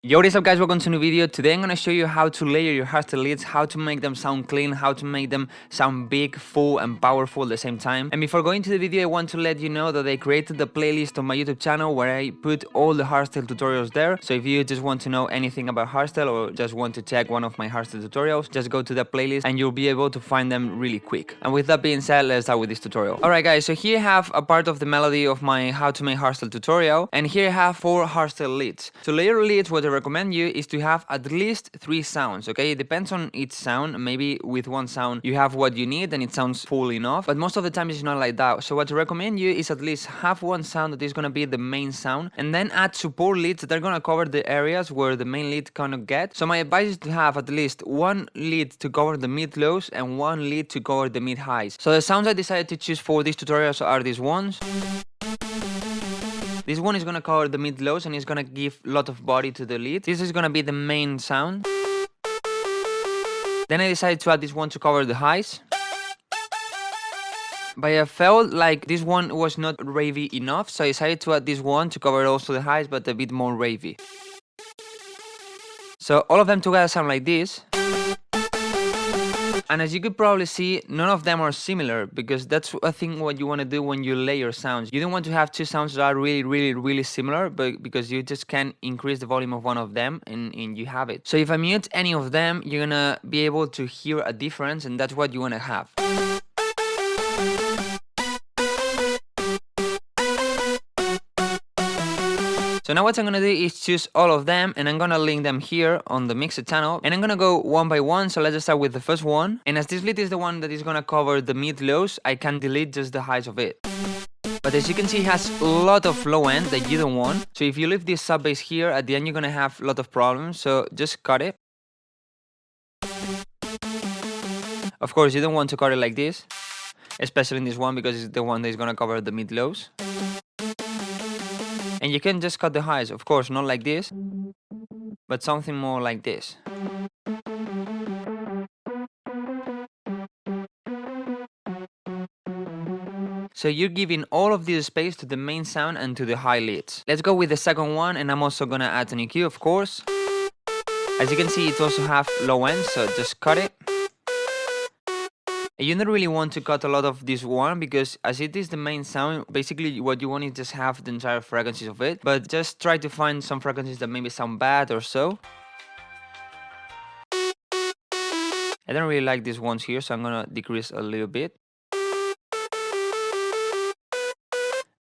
Yo, what is up guys, welcome to a new video. Today I'm gonna show you how to layer your hardstyle leads, how to make them sound clean, how to make them sound big, full and powerful at the same time. And before going to the video, I want to let you know that I created the playlist on my YouTube channel where I put all the hardstyle tutorials there. So if you just want to know anything about hardstyle or just want to check one of my hardstyle tutorials, just go to the playlist and you'll be able to find them really quick. And with that being said, let's start with this tutorial. Alright guys, so here I have a part of the melody of my how to make hardstyle tutorial, and here I have 4 hardstyle leads. To layer leads, what I recommend you is to have at least 3 sounds, okay? It depends on each sound. Maybe with one sound you have what you need and it sounds full enough, but most of the time it's not like that. So what I recommend you is at least have one sound that is gonna be the main sound, and then add support leads that are gonna cover the areas where the main lead cannot get. So my advice is to have at least one lead to cover the mid lows and one lead to cover the mid highs. So the sounds I decided to choose for this tutorial are these ones. This one is gonna cover the mid lows and it's gonna give a lot of body to the lead. This is gonna be the main sound. Then I decided to add this one to cover the highs. But I felt like this one was not ravey enough, so I decided to add this one to cover also the highs, but a bit more ravey. So all of them together sound like this. And as you could probably see, none of them are similar, because that's I think what you want to do when you layer sounds. You don't want to have 2 sounds that are really similar, but because you just can increase the volume of one of them and you have it. So if I mute any of them, you're gonna be able to hear a difference, and that's what you want to have. So now what I'm gonna do is choose all of them, and I'm gonna link them here on the mixer channel, and I'm gonna go one by one. So let's just start with the first one, and as this lead is the one that is gonna cover the mid lows, I can delete just the highs of it. But as you can see, it has a lot of low end that you don't want. So if you leave this sub bass here, at the end you're gonna have a lot of problems, so just cut it. Of course you don't want to cut it like this, especially in this one, because it's the one that is gonna cover the mid lows. And you can just cut the highs, of course, not like this, but something more like this. So you're giving all of this space to the main sound and to the high leads. Let's go with the second one, and I'm also gonna add an EQ, of course. As you can see, it also have low end, so just cut it. You don't really want to cut a lot of this one, because as it is the main sound, basically what you want is just have the entire frequencies of it, but just try to find some frequencies that maybe sound bad or so. I don't really like these ones here, so I'm gonna decrease a little bit.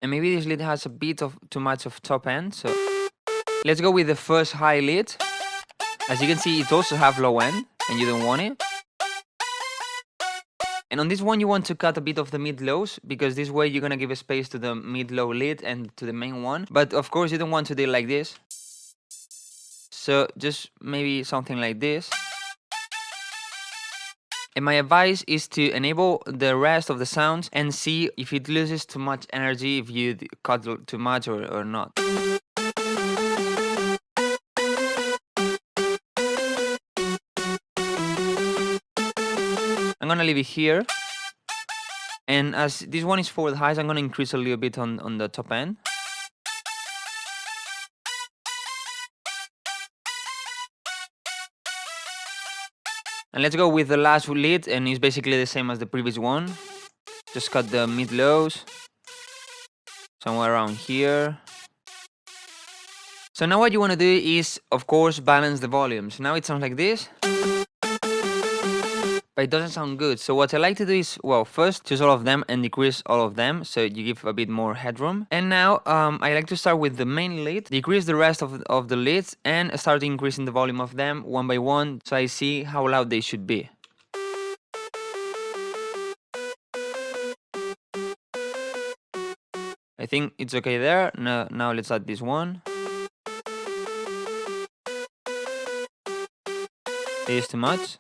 And maybe this lead has a bit of too much of top end, so let's go with the first high lead. As you can see, it also have low end, and you don't want it. And on this one you want to cut a bit of the mid lows, because this way you're gonna give a space to the mid low lead and to the main one. But of course you don't want to do it like this, so just maybe something like this. And my advice is to enable the rest of the sounds and see if it loses too much energy, if you cut too much or not. I'm gonna leave it here, and as this one is for the highs, I'm gonna increase a little bit on the top end. And let's go with the last lead, and it's basically the same as the previous one. Just cut the mid lows somewhere around here. So now what you want to do is, of course, balance the volumes. Now it sounds like this, but it doesn't sound good. So what I like to do is, well, first choose all of them and decrease all of them, so you give a bit more headroom. And now I like to start with the main lead, decrease the rest of the leads, and start increasing the volume of them one by one, so I see how loud they should be. I think it's okay there. Now let's add this one. It is too much.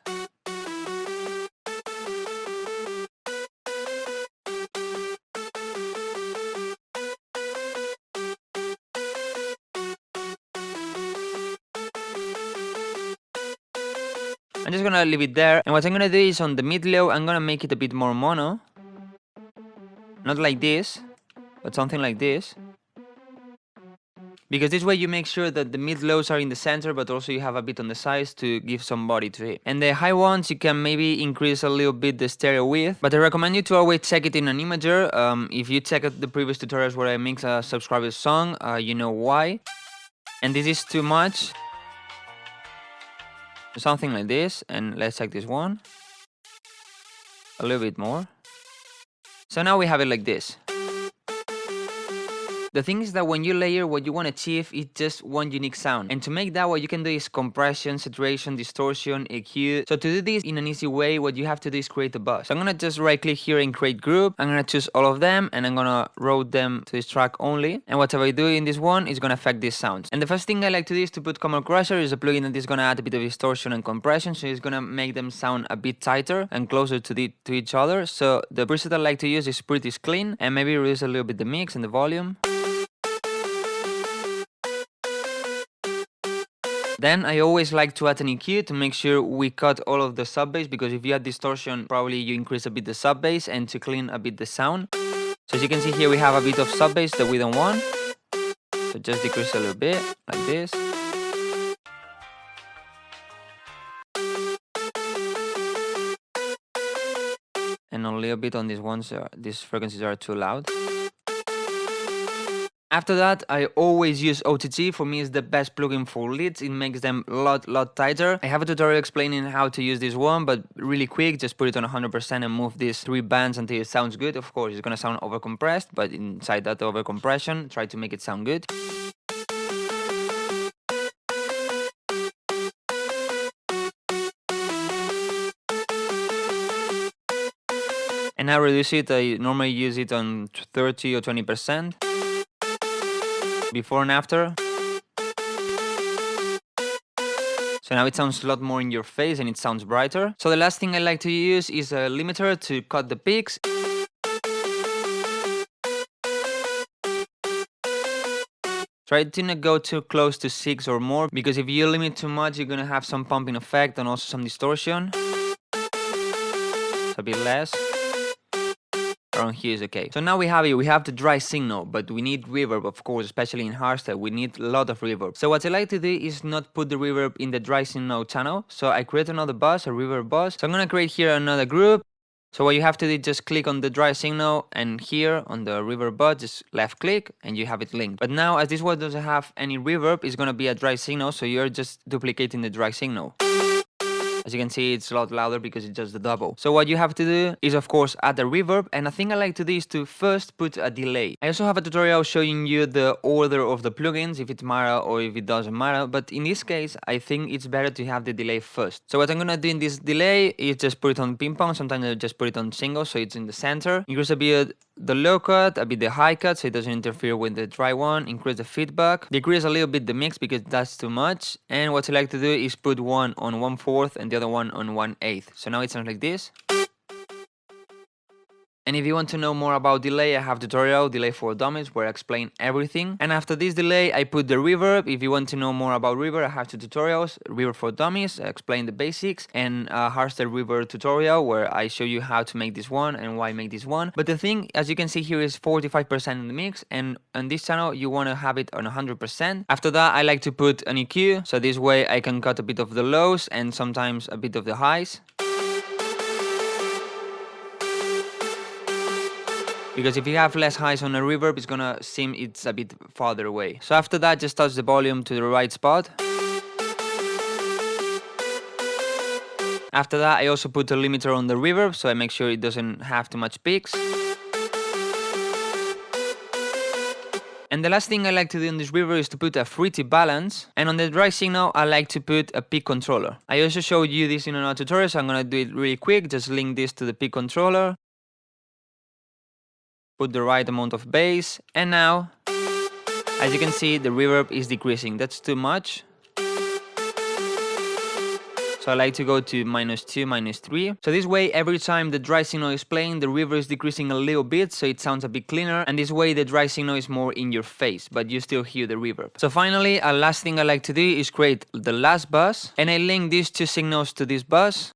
I'm just gonna leave it there, and what I'm gonna do is on the mid low, I'm gonna make it a bit more mono. Not like this, but something like this. because this way you make sure that the mid-lows are in the center, but also you have a bit on the sides to give some body to it. And the high ones, you can maybe increase a little bit the stereo width, but I recommend you to always check it in an imager. If you check out the previous tutorials where I mix a subscriber's song, you know why. And this is too much. Something like this, and let's check this one. A little bit more. So now we have it like this. The thing is that when you layer, what you want to achieve is just one unique sound. And to make that, what you can do is compression, saturation, distortion, EQ. So to do this in an easy way, what you have to do is create a bus. So I'm going to just right click here and create group. I'm going to choose all of them and I'm going to route them to this track only. And whatever I do in this one is going to affect these sounds. And the first thing I like to do is to put Common Crusher. Is a plugin that is going to add a bit of distortion and compression. So it's going to make them sound a bit tighter and closer to each other. So the preset I like to use is Pretty Clean, and maybe reduce a little bit the mix and the volume. Then I always like to add an EQ to make sure we cut all of the sub bass, because if you add distortion, probably you increase a bit the sub bass, and to clean a bit the sound. So as you can see here, we have a bit of sub bass that we don't want. So just decrease a little bit, like this. And a little bit on these ones, these frequencies are too loud. After that, I always use OTG. For me, it's the best plugin for leads. It makes them a lot tighter. I have a tutorial explaining how to use this one, but really quick, just put it on 100% and move these 3 bands until it sounds good. Of course, it's gonna sound overcompressed, but inside that overcompression, try to make it sound good. And now reduce it. I normally use it on 30 or 20%. Before and after. So now it sounds a lot more in your face and it sounds brighter. So the last thing I like to use is a limiter to cut the peaks. Try to not go too close to 6 or more, because if you limit too much, you're gonna have some pumping effect and also some distortion. So a bit less. Around here is okay. So now we have it. We have the dry signal, but we need reverb, of course, especially in hardstyle. We need a lot of reverb. So what I like to do is not put the reverb in the dry signal channel. So I create another bus, a reverb bus. So I'm gonna create here another group. So what you have to do is just click on the dry signal, and here on the reverb bus, just left click and you have it linked. But now, as this one doesn't have any reverb, it's gonna be a dry signal. So you're just duplicating the dry signal. As you can see, it's a lot louder because it's just the double. So what you have to do is, of course, add a reverb. And a thing I like to do is to first put a delay. I also have a tutorial showing you the order of the plugins, if it matters or if it doesn't matter. But in this case, I think it's better to have the delay first. So what I'm gonna do in this delay is just put it on ping pong. Sometimes I just put it on single, so it's in the center. Increase a bit the low cut, a bit the high cut, so it doesn't interfere with the dry one. Increase the feedback. Decrease a little bit the mix because that's too much. And what I like to do is put one on 1/4 and the other one on 1/8. So now it sounds like this. And if you want to know more about delay, I have tutorial Delay for Dummies where I explain everything. And after this delay, I put the reverb. If you want to know more about reverb, I have 2 tutorials: Reverb for Dummies, I explain the basics, and a hardstyle reverb tutorial where I show you how to make this one and why make this one. But the thing, as you can see here, is 45% in the mix, and on this channel you want to have it on 100%. After that, I like to put an EQ, so this way I can cut a bit of the lows and sometimes a bit of the highs. Because if you have less highs on a reverb, it's gonna seem it's a bit farther away. So after that, just touch the volume to the right spot. After that, I also put a limiter on the reverb, so I make sure it doesn't have too much peaks. And the last thing I like to do in this reverb is to put a fruity balance. And on the dry signal, I like to put a peak controller. I also showed you this in another tutorial, so I'm gonna do it really quick. Just link this to the peak controller. Put the right amount of bass, and now, as you can see, the reverb is decreasing. That's too much. So I like to go to -2, -3. So this way, every time the dry signal is playing, the reverb is decreasing a little bit, so it sounds a bit cleaner. And this way, the dry signal is more in your face, but you still hear the reverb. So finally, a last thing I like to do is create the last bus, and I link these 2 signals to this bus.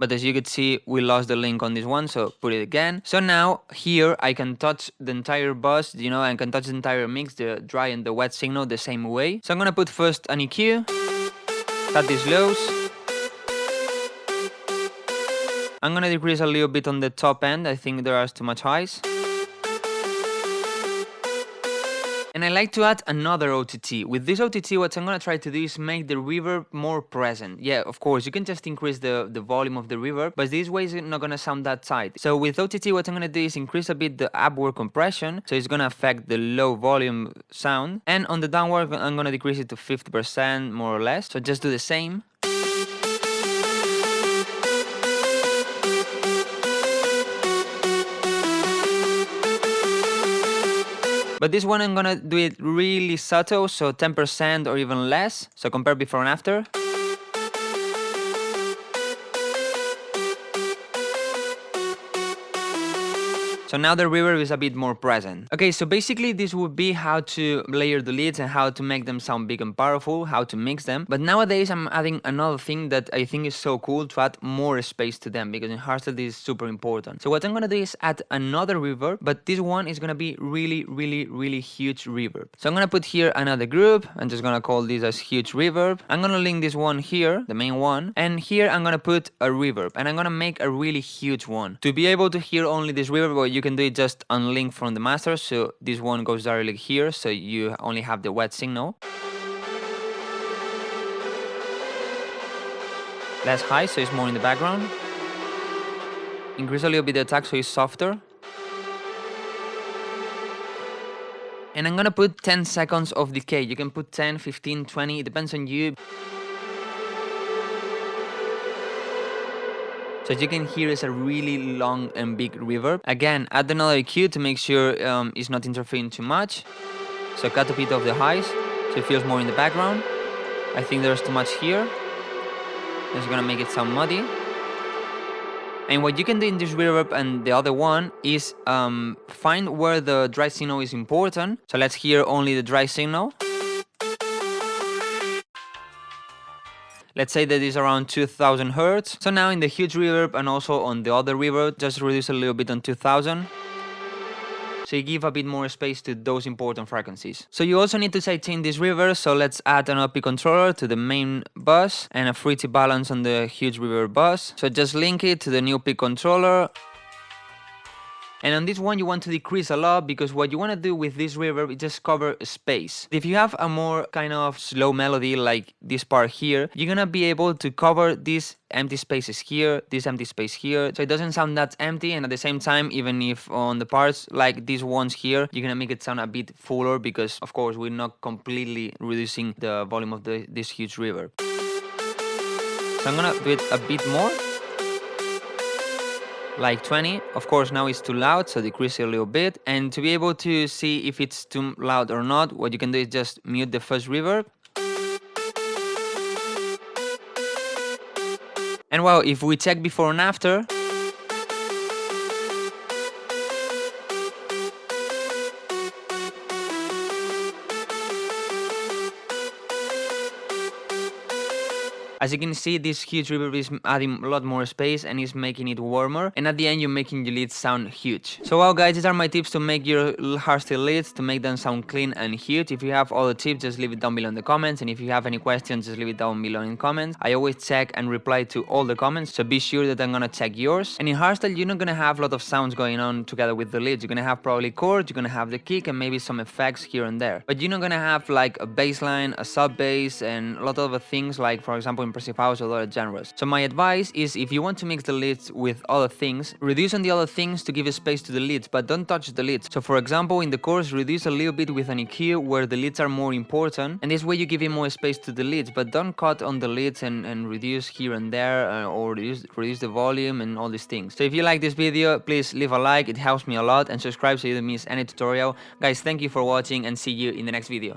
But as you could see, we lost the link on this one, so put it again. So now here I can touch the entire bus, you know, I can touch the entire mix, the dry and the wet signal the same way. So I'm gonna put first an EQ, cut these lows. I'm gonna decrease a little bit on the top end, I think there are too much highs. And I like to add another OTT. With this OTT, what I'm gonna try to do is make the reverb more present. Yeah, of course, you can just increase the volume of the reverb, but this way it's not gonna sound that tight. So with OTT, what I'm gonna do is increase a bit the upward compression, so it's gonna affect the low volume sound. And on the downward, I'm gonna decrease it to 50% more or less. So just do the same. But this one I'm gonna do it really subtle, so 10% or even less. So compare before and after. So now the reverb is a bit more present. Okay, so basically this would be how to layer the leads and how to make them sound big and powerful, how to mix them. But nowadays I'm adding another thing that I think is so cool, to add more space to them, because in hardstyle this is super important. So what I'm gonna do is add another reverb, but this one is gonna be really huge reverb. So I'm gonna put here another group. I'm just gonna call this as huge reverb. I'm gonna link this one here, the main one, and here I'm gonna put a reverb, and I'm gonna make a really huge one. To be able to hear only this reverb, well, you can do it just unlink from the master, so this one goes directly here, so you only have the wet signal. Less high, so it's more in the background. Increase a little bit the attack, so it's softer. And I'm gonna put 10 seconds of decay. You can put 10, 15, 20, it depends on you. So as you can hear, it's a really long and big reverb. Again, add another EQ to make sure it's not interfering too much. So cut a bit of the highs, so it feels more in the background. I think there's too much here. It's gonna make it sound muddy. And what you can do in this reverb and the other one is find where the dry signal is important. So let's hear only the dry signal. Let's say that is around 2000 Hz. So now in the huge reverb and also on the other reverb, just reduce a little bit on 2000. So you give a bit more space to those important frequencies. So you also need to sidechain this reverb, so let's add an OP controller to the main bus and a frequency balance on the huge reverb bus. So just link it to the new peak controller. And on this one you want to decrease a lot, because what you want to do with this reverb is just cover space. If you have a more kind of slow melody like this part here, you're gonna be able to cover these empty spaces here, this empty space here, so it doesn't sound that empty, and at the same time, even if on the parts like these ones here, you're gonna make it sound a bit fuller, because of course we're not completely reducing the volume of this huge reverb. So I'm gonna do it a bit more, like 20. Of course now it's too loud, so decrease it a little bit. And to be able to see if it's too loud or not, what you can do is just mute the first reverb. And well, if we check before and after, as you can see, this huge reverb is adding a lot more space and is making it warmer, and at the end you're making your leads sound huge. So well guys, these are my tips to make your hardstyle leads, to make them sound clean and huge. If you have other tips, just leave it down below in the comments, and if you have any questions, just leave it down below in the comments. I always check and reply to all the comments, so be sure that I'm gonna check yours. And in hardstyle, you're not gonna have a lot of sounds going on together with the leads. You're gonna have probably chords, you're gonna have the kick, and maybe some effects here and there. But you're not gonna have like a bass line, a sub bass, and a lot of other things, like for example impressive house or other genres. So my advice is, if you want to mix the leads with other things, reduce on the other things to give space to the leads, but don't touch the leads. So for example, in the chorus, reduce a little bit with an EQ where the leads are more important, and this way you give it more space to the leads, but don't cut on the leads and reduce here and there, or reduce the volume and all these things. So if you like this video, please leave a like, it helps me a lot, and subscribe so you don't miss any tutorial. Guys, thank you for watching, and see you in the next video.